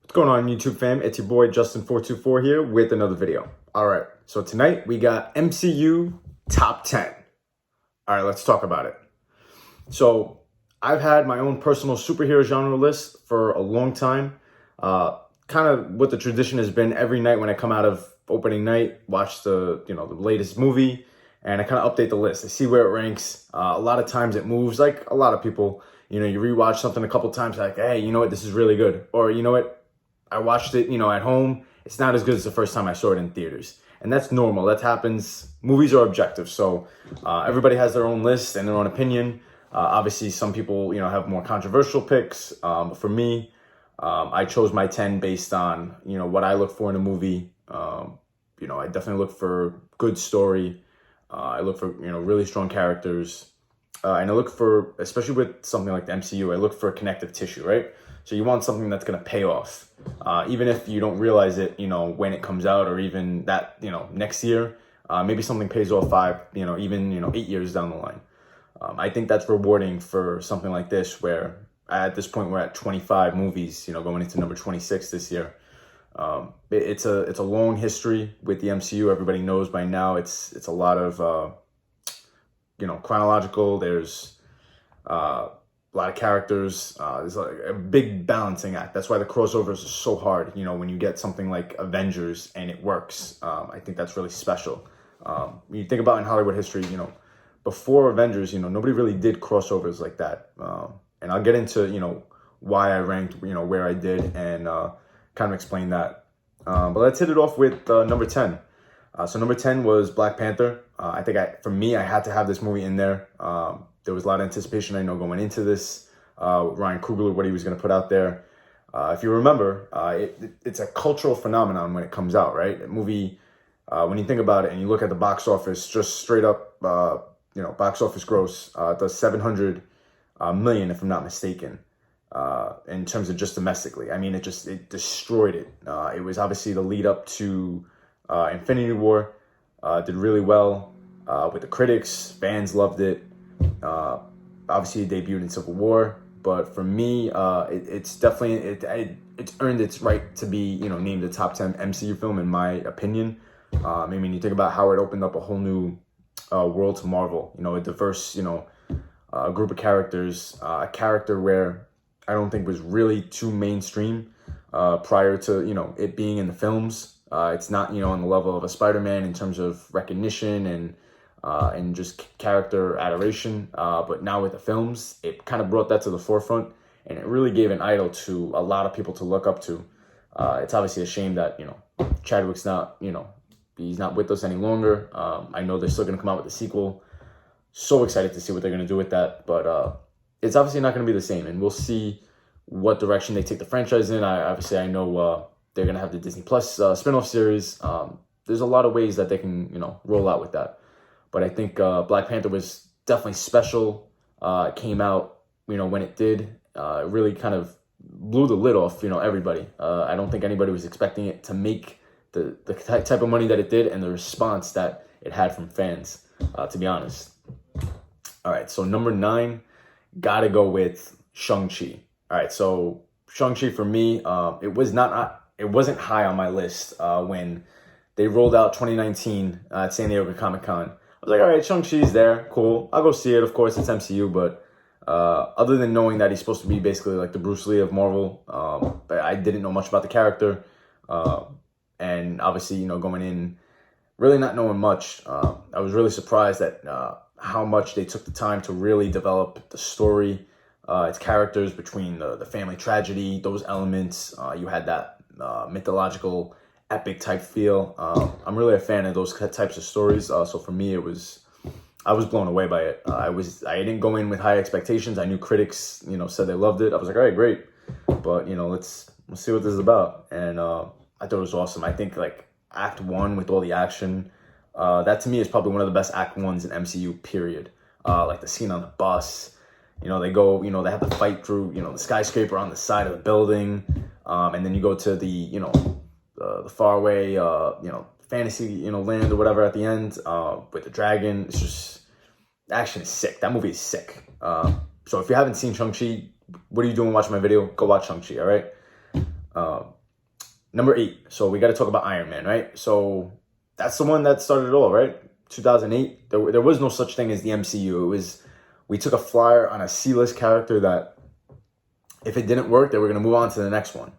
What's going on, YouTube fam? It's your boy Justin424 here with another video. All right, so tonight we got MCU Top 10. All right, let's talk about it. So I've had my own personal superhero genre list for a long time. Kind of what the tradition has been every night when I come out of opening night, watch the latest movie, and I kind of update the list. I see where it ranks. A lot of times it moves, like a lot of people. You rewatch something a couple times, like, hey, you know what, this is really good. Or you know what, I watched it, at home. It's not as good as the first time I saw it in theaters. And that's normal. That happens. Movies are objective. So everybody has their own list and their own opinion. Obviously, some people, have more controversial picks. For me, I chose my 10 based on, what I look for in a movie. I definitely look for good story. I look for, really strong characters. And I look for, especially with something like the MCU, I look for connective tissue, right? So you want something that's going to pay off. Even if you don't realize it, when it comes out, or even that, next year, maybe something pays off 8 years down the line. I think that's rewarding for something like this, where at this point we're at 25 movies, going into number 26 this year. It's a long history with the MCU. Everybody knows by now it's a lot of, chronological. There's a lot of characters. There's a big balancing act. That's why the crossovers are so hard. When you get something like Avengers and it works, I think that's really special. When you think about in Hollywood history, before Avengers, nobody really did crossovers like that. And I'll get into, why I ranked, where I did, and kind of explain that. But let's hit it off with number 10. So number 10 was Black Panther. I think for me, I had to have this movie in there. There was a lot of anticipation, I know, going into this. Ryan Coogler, what he was going to put out there. If you remember, it's a cultural phenomenon when it comes out, right? A movie, when you think about it and you look at the box office, just straight up, box office gross, it does 700 million, if I'm not mistaken, in terms of just domestically. I mean, it destroyed it. It was obviously the lead up to Infinity War. Did really well with the critics. Fans loved it. Obviously, it debuted in Civil War, but for me, it's definitely it's earned its right to be named the top 10 MCU film in my opinion. I mean, you think about how it opened up a whole new world to Marvel. A diverse group of characters, a character where I don't think was really too mainstream prior to it being in the films. It's not on the level of a Spiderman in terms of recognition and just character adoration. But now with the films, it kind of brought that to the forefront, and it really gave an idol to a lot of people to look up to. It's obviously a shame that Chadwick's not he's not with us any longer. I know they're still going to come out with a sequel. So excited to see what they're going to do with that, but it's obviously not going to be the same, and we'll see what direction they take the franchise in. I know they're going to have the Disney Plus spinoff series. There's a lot of ways that they can, roll out with that. But I think Black Panther was definitely special. It came out, when it did. It really kind of blew the lid off, everybody. I don't think anybody was expecting it to make the type of money that it did and the response that it had from fans, to be honest. All right, so number 9, got to go with ShangChi. All right, so ShangChi for me, it wasn't high on my list when they rolled out 2019 at San Diego Comic-Con. I was like, all right, Shang-Chi's there, cool. I'll go see it. Of course, it's MCU, but other than knowing that he's supposed to be basically like the Bruce Lee of Marvel, I didn't know much about the character. And obviously, going in, really not knowing much, I was really surprised at how much they took the time to really develop the story, its characters, between the family tragedy, those elements. You had that mythological epic type feel. I'm really a fan of those types of stories. So for me, I was blown away by it. I didn't go in with high expectations. I knew critics, said they loved it. I was like, all right, great. But, let's see what this is about. And I thought it was awesome. I think like Act 1 with all the action, that to me is probably one of the best Act 1s in MCU, period. Like the scene on the bus, they go, they have to fight through, the skyscraper on the side of the building. And then you go to the faraway, fantasy, land or whatever at the end, with the dragon. It's just, action is sick. That movie is sick. So if you haven't seen Shang-Chi, what are you doing watching my video? Go watch Shang-Chi, all right? Number 8. So we got to talk about Iron Man, right? So that's the one that started it all, right? 2008. There was no such thing as the MCU. We took a flyer on a C-list character that if it didn't work, they were going to move on to the next one.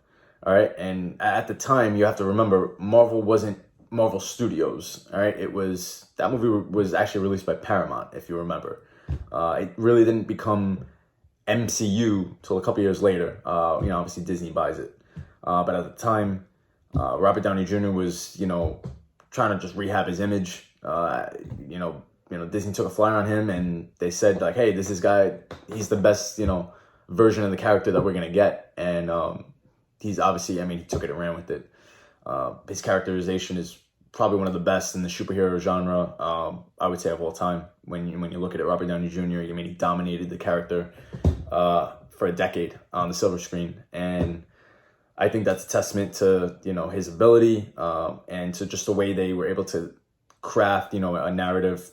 All right. And at the time, you have to remember, Marvel wasn't Marvel Studios. All right. That movie was actually released by Paramount, if you remember. It really didn't become MCU till a couple years later. Obviously Disney buys it. But at the time, Robert Downey Jr. was, trying to just rehab his image. Disney took a flyer on him and they said like, hey, this guy, he's the best, version of the character that we're going to get. And he's obviously, he took it and ran with it. His characterization is probably one of the best in the superhero genre, I would say, of all time. When you look at it, Robert Downey Jr., he dominated the character for a decade on the silver screen. And I think that's a testament to, his ability and to just the way they were able to craft, a narrative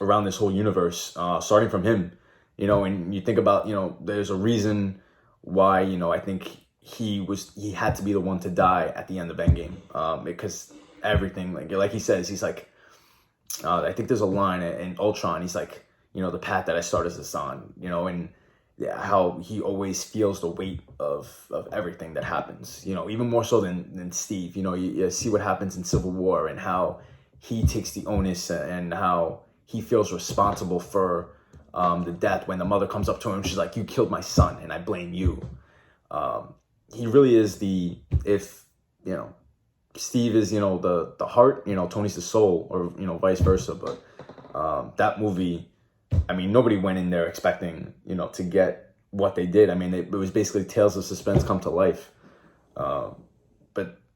around this whole universe, starting from him. And you think about, there's a reason why, I think he had to be the one to die at the end of Endgame, because everything, like he says, he's like, I think there's a line in Ultron, he's like, the path that I started this on, and how he always feels the weight of everything that happens, even more so than Steve. You see what happens in Civil War and how he takes the onus and how he feels responsible for the death when the mother comes up to him. She's like, you killed my son and I blame you. He really is if Steve is, the heart, Tony's the soul, or, vice versa. But that movie, nobody went in there expecting, to get what they did. It was basically tales of suspense come to life.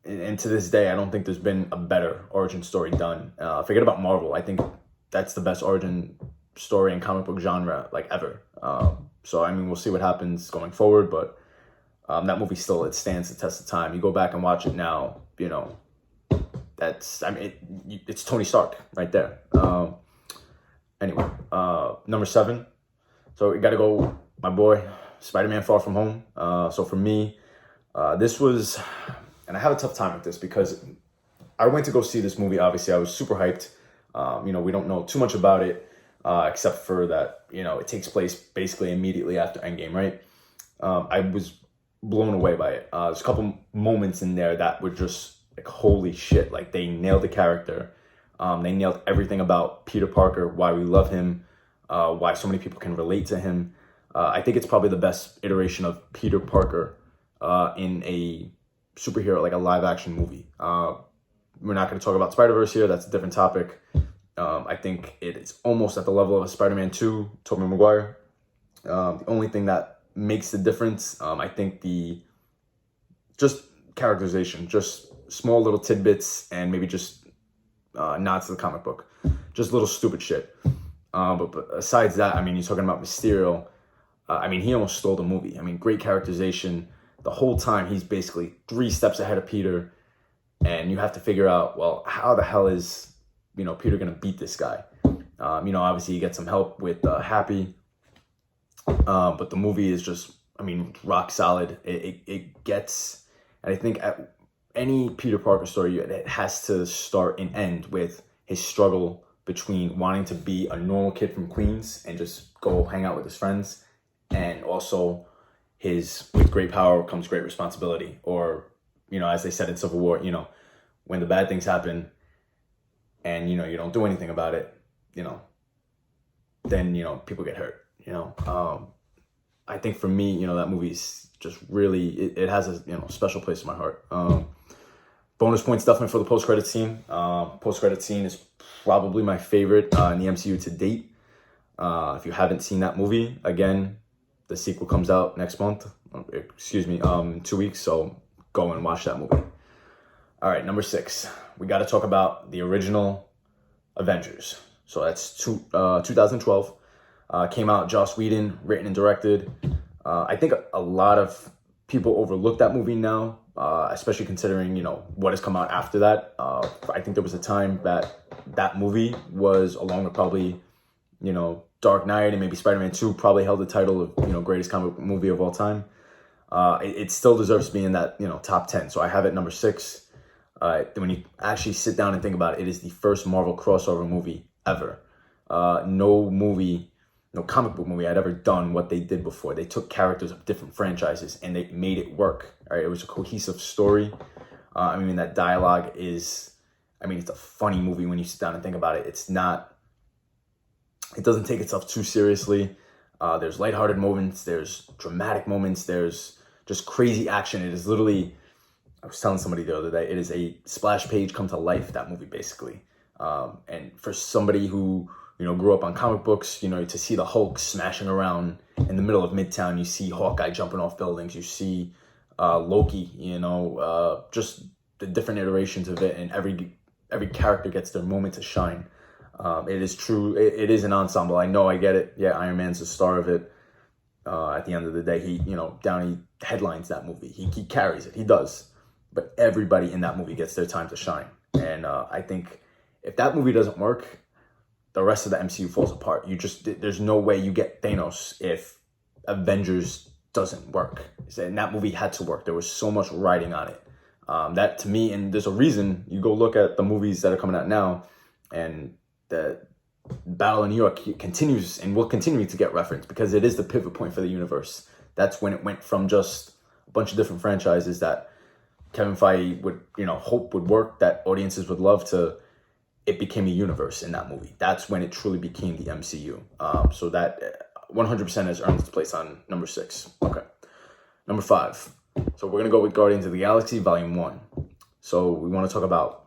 And to this day, I don't think there's been a better origin story done. Forget about Marvel. I think that's the best origin story in comic book genre, ever. So, we'll see what happens going forward, but that movie still, it stands the test of time. You go back and watch it now, it's Tony Stark right there. Anyway, number 7. So we got to go, my boy, Spider-Man Far From Home. So for me, this was, and I have a tough time with this because I went to go see this movie. Obviously, I was super hyped. We don't know too much about it, except for that, it takes place basically immediately after Endgame, right? I was blown away by it. There's a couple moments in there that were just like, holy shit. Like, they nailed the character. They nailed everything about Peter Parker, why we love him, why so many people can relate to him. I think it's probably the best iteration of Peter Parker in a superhero, like a live action movie. We're not going to talk about Spider-Verse here. That's a different topic. I think it's almost at the level of a Spider-Man 2, Tobey Maguire. The only thing that makes the difference, I think just characterization, just small little tidbits and maybe just nods to the comic book. Just little stupid shit. But besides that, you're talking about Mysterio. He almost stole the movie. Great characterization. The whole time, he's basically 3 steps ahead of Peter. And you have to figure out, well, how the hell is, Peter going to beat this guy? Obviously, you get some help with Happy. But the movie is just, rock solid. It gets, and I think at any Peter Parker story, it has to start and end with his struggle between wanting to be a normal kid from Queens and just go hang out with his friends, and also with great power comes great responsibility. Or, as they said in Civil War, when the bad things happen and, you don't do anything about it, then, people get hurt, I think for me, that movie's just really, it has a, special place in my heart. Bonus points definitely for the post-credit scene. Post-credit scene is probably my favorite in the MCU to date. If you haven't seen that movie, again, the sequel comes out next month. In 2 weeks. So go and watch that movie. All right, number 6. We got to talk about the original Avengers. So that's 2012. Came out, Joss Whedon, written and directed. I think a lot of people overlook that movie now, especially considering, what has come out after that. I think there was a time that movie was, along with probably, Dark Knight and maybe Spider-Man 2, probably held the title of, greatest comic movie of all time. it still deserves to be in that, top 10. So I have it number 6. When you actually sit down and think about it, it is the first Marvel crossover movie ever. No comic book movie had ever done what they did before. They took characters of different franchises and they made it work. All right, it was a cohesive story. That dialogue is, it's a funny movie when you sit down and think about it. It doesn't take itself too seriously. There's lighthearted moments, there's dramatic moments, there's just crazy action. It is literally, I was telling somebody the other day, it is a splash page come to life, that movie, basically. And for somebody who, grew up on comic books, to see the Hulk smashing around in the middle of Midtown, you see Hawkeye jumping off buildings, you see Loki, just the different iterations of it, and every character gets their moment to shine. It is true. It is an ensemble. I know, I get it. Yeah, Iron Man's the star of it. At the end of the day, he headlines that movie. He carries it. He does. But everybody in that movie gets their time to shine. And I think if that movie doesn't work, the rest of the MCU falls apart. There's no way you get Thanos if Avengers doesn't work. And that movie had to work. There was so much writing on it. That, to me, and there's a reason, you go look at the movies that are coming out now, and the Battle in New York continues and will continue to get referenced because it is the pivot point for the universe. That's when it went from just a bunch of different franchises that Kevin Feige would, hope would work, that audiences would love, to it became a universe in that movie. That's when it truly became the MCU. So that 100% has earned its place on number 6. Okay. Number 5. So we're going to go with Guardians of the Galaxy Volume 1. So we want to talk about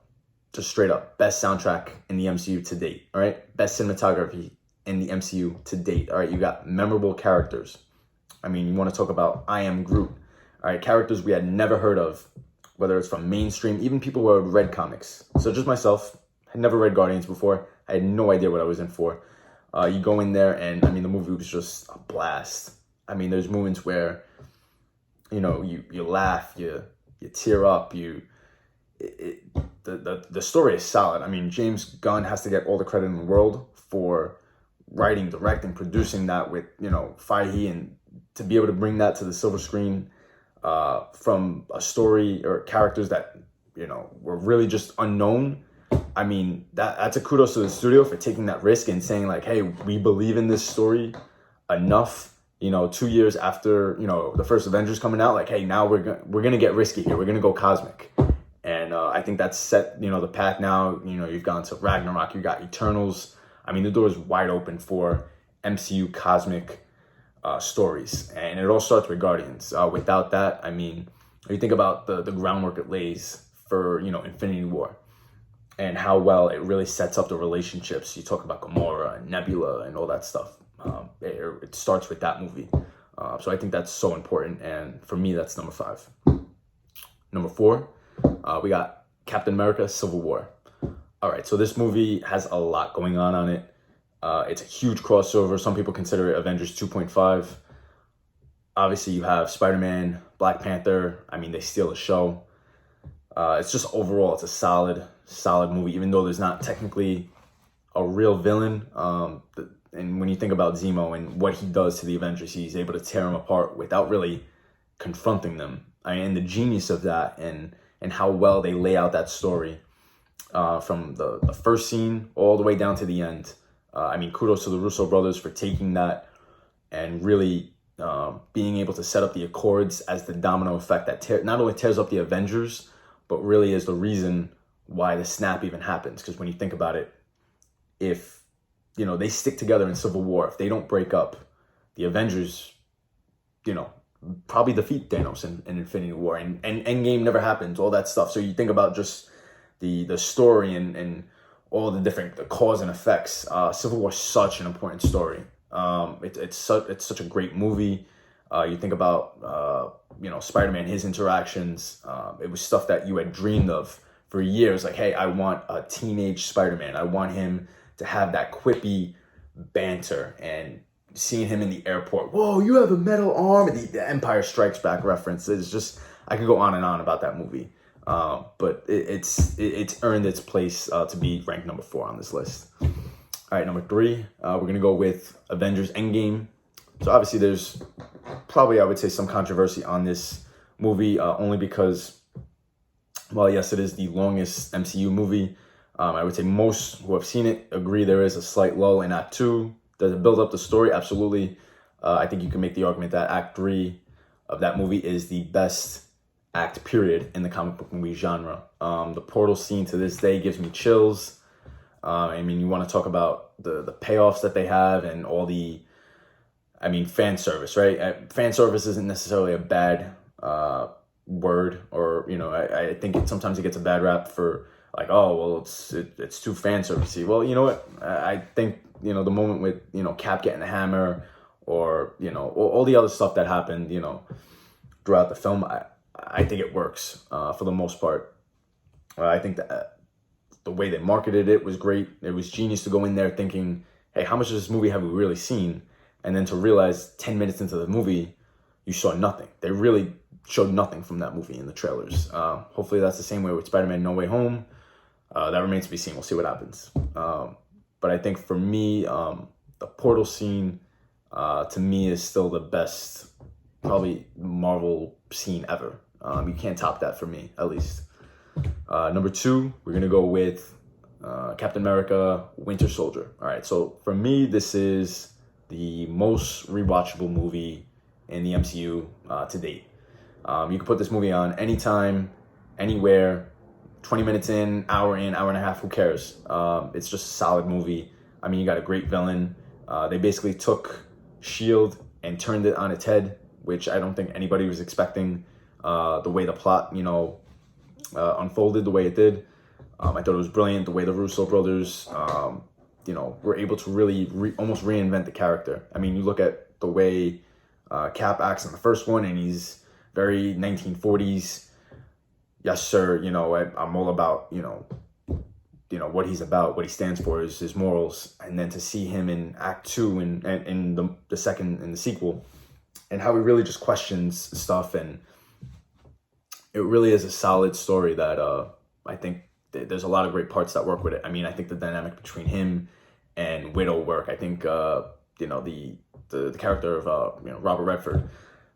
just straight up best soundtrack in the MCU to date. All right. Best cinematography in the MCU to date. All right. You got memorable characters. You want to talk about I Am Groot. All right. Characters we had never heard of, whether it's from mainstream, even people who had read comics. So just myself, had never read Guardians before. I had no idea what I was in for. You go in there and, the movie was just a blast. There's moments where, you laugh, you tear up, the story is solid. James Gunn has to get all the credit in the world for writing, directing, producing that with, Feige, and to be able to bring that to the silver screen from a story or characters that, were really just unknown. That's a kudos to the studio for taking that risk and saying, like, hey, we believe in this story enough, 2 years after, the first Avengers coming out, like, hey, now we're going to get risky here. We're going to go cosmic. And I think that's set, the path now. You've gone to Ragnarok, you got Eternals. The door is wide open for MCU cosmic stories. And it all starts with Guardians. Without that, you think about the groundwork it lays for, Infinity War, and how well it really sets up the relationships. You talk about Gamora and Nebula and all that stuff. It starts with that movie. So I think that's so important. And for me, that's number 5. Number 4, we got Captain America Civil War. All right, so this movie has a lot going on it. It's a huge crossover. Some people consider it Avengers 2.5. Obviously, you have Spiderman, Black Panther. They steal the show. It's just overall, it's a solid movie, even though there's not technically a real villain. And when you think about Zemo and what he does to the Avengers, he's able to tear them apart without really confronting them. And the genius of that, and how well they lay out that story from the first scene all the way down to the end. Kudos to the Russo brothers for taking that and really being able to set up the Accords as the domino effect that not only tears up the Avengers, but really is the reason why the snap even happens. Because when you think about it, if they stick together in Civil War, if they don't break up, the Avengers, probably defeat Thanos in Infinity War, and Endgame never happens, all that stuff. So you think about just the story and all the cause and effects. Civil War is such an important story. It's such a great movie. You think about Spider-Man, his interactions. It was stuff that you had dreamed of for years. Like, hey, I want a teenage Spider-Man. I want him to have that quippy banter, and seeing him in the airport. Whoa, you have a metal arm. And the Empire Strikes Back reference. It's just, I could go on and on about that movie. But it's earned its place to be ranked number 4 on this list. All right, number 3, we're going to go with Avengers Endgame, So obviously there's probably, I would say, some controversy on this movie, only because, well, yes, it is the longest MCU movie. I would say most who have seen it agree there is a slight lull in Act 2. Does it build up the story? Absolutely. I think you can make the argument that Act 3 of that movie is the best act, period, in the comic book movie genre. The portal scene to this day gives me chills. I mean, you want to talk about the payoffs that they have and all the, I mean, fan service, right? Fan service isn't necessarily a bad word, or, you know, I think sometimes it gets a bad rap for like, oh, well, it's too fan servicey. Well, you know what? I think, you know, the moment with, you know, Cap getting the hammer, or, you know, all the other stuff that happened, you know, throughout the film, I think it works for the most part. I think that the way they marketed it was great. It was genius to go in there thinking, hey, how much of this movie have we really seen? And then to realize 10 minutes into the movie, you saw nothing. They really showed nothing from that movie in the trailers. Hopefully that's the same way with Spider-Man No Way Home. That remains to be seen. We'll see what happens. But I think for me, the portal scene, to me, is still the best, probably, Marvel scene ever. You can't top that for me, at least. Number 2, we're going to go with Captain America Winter Soldier. All right, so for me, this is the most rewatchable movie in the MCU to date. You can put this movie on anytime, anywhere, 20 minutes in, hour and a half, who cares? It's just a solid movie. I mean, you got a great villain. They basically took S.H.I.E.L.D. and turned it on its head, which I don't think anybody was expecting. The way the plot, you know, unfolded the way it did. I thought it was brilliant the way the Russo brothers, you know, were able to really almost reinvent the character. I mean, you look at the way Cap acts in the first one, and he's very 1940s. Yes, sir. You know, I'm all about, you know, what he's about, what he stands for, his morals. And then to see him in Act 2 and in the second, in the sequel, and how he really just questions stuff, and it really is a solid story that I think there's a lot of great parts that work with it. I mean, I think the dynamic between him and Widow work. I think you know, the character of you know, Robert Redford,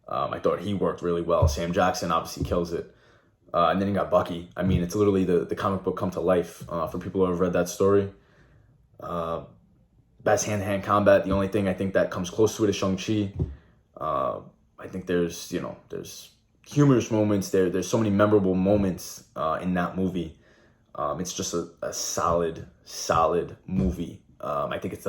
I thought he worked really well. Sam Jackson obviously kills it. And then you got Bucky. I mean, it's literally the comic book come to life for people who have read that story. Best hand-to-hand combat. The only thing I think that comes close to it is ShangChi. I think there's humorous moments. There's so many memorable moments in that movie. It's just a solid movie. I think it's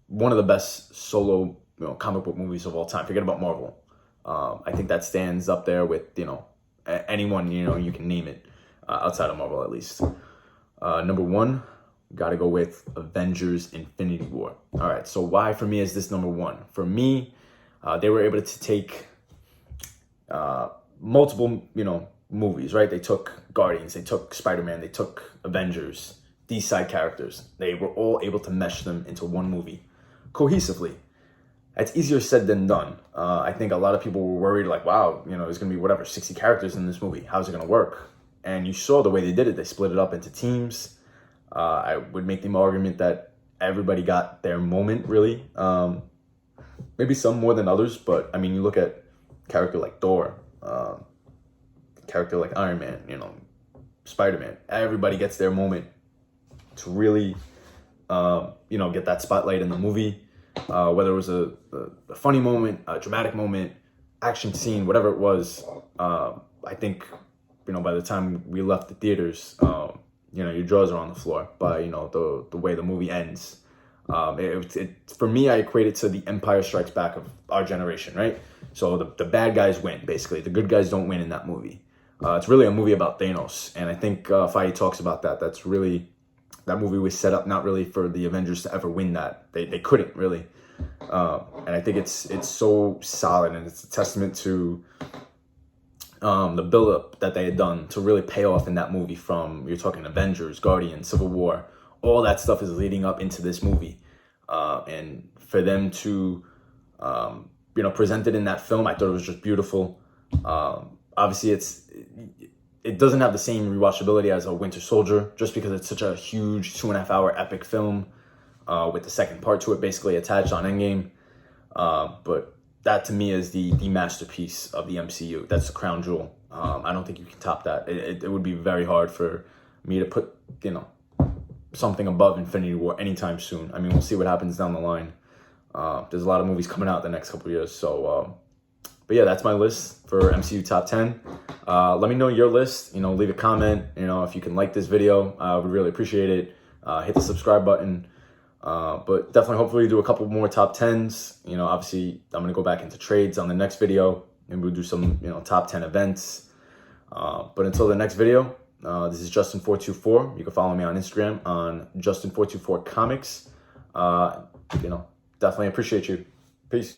one of the best solo, you know, comic book movies of all time. Forget about Marvel. I think that stands up there with, you know, anyone, you know, you can name it, outside of Marvel at least. Number 1, got to go with Avengers Infinity War. All right, so why for me is this number 1? For me, they were able to take multiple, you know, movies, right? They took Guardians, they took Spider-Man, they took Avengers, these side characters. They were all able to mesh them into one movie cohesively. It's easier said than done. I think a lot of people were worried, like, wow, you know, there's going to be whatever, 60 characters in this movie. How's it going to work? And you saw the way they did it. They split it up into teams. I would make the argument that everybody got their moment, really. Maybe some more than others, but, I mean, you look at a character like Thor, character like Iron Man, you know, Spider-Man. Everybody gets their moment to really, you know, get that spotlight in the movie. Whether it was a funny moment, a dramatic moment, action scene, whatever it was, I think, you know, by the time we left the theaters, you know, your jaws are on the floor by, you know, the way the movie ends. For me, I equate it to the Empire Strikes Back of our generation, right? So the bad guys win, basically. The good guys don't win in that movie. It's really a movie about Thanos, and I think Feige talks about that. That's really, that movie was set up not really for the Avengers to ever win that. They couldn't really. And I think it's so solid, and it's a testament to the build-up that they had done to really pay off in that movie. From, you're talking Avengers, Guardians, Civil War, all that stuff is leading up into this movie. And for them to, you know, present it in that film, I thought it was just beautiful. Obviously, it doesn't have the same rewatchability as a Winter Soldier, just because it's such a huge 2.5 hour epic film with the second part to it basically attached on Endgame. But that to me is the masterpiece of the MCU. That's the crown jewel. I don't think you can top that. It would be very hard for me to put, something above Infinity War anytime soon. I mean, we'll see what happens down the line. There's a lot of movies coming out the next couple of years. So, but yeah, that's my list for MCU top 10. Let me know your list. Leave a comment. If you can like this video, I would really appreciate it. Hit the subscribe button. But definitely, hopefully, do a couple more top 10s. Obviously, I'm going to go back into trades on the next video, and we'll do some, top 10 events. But until the next video, this is Justin424. You can follow me on Instagram on Justin424 Comics. Definitely appreciate you. Peace.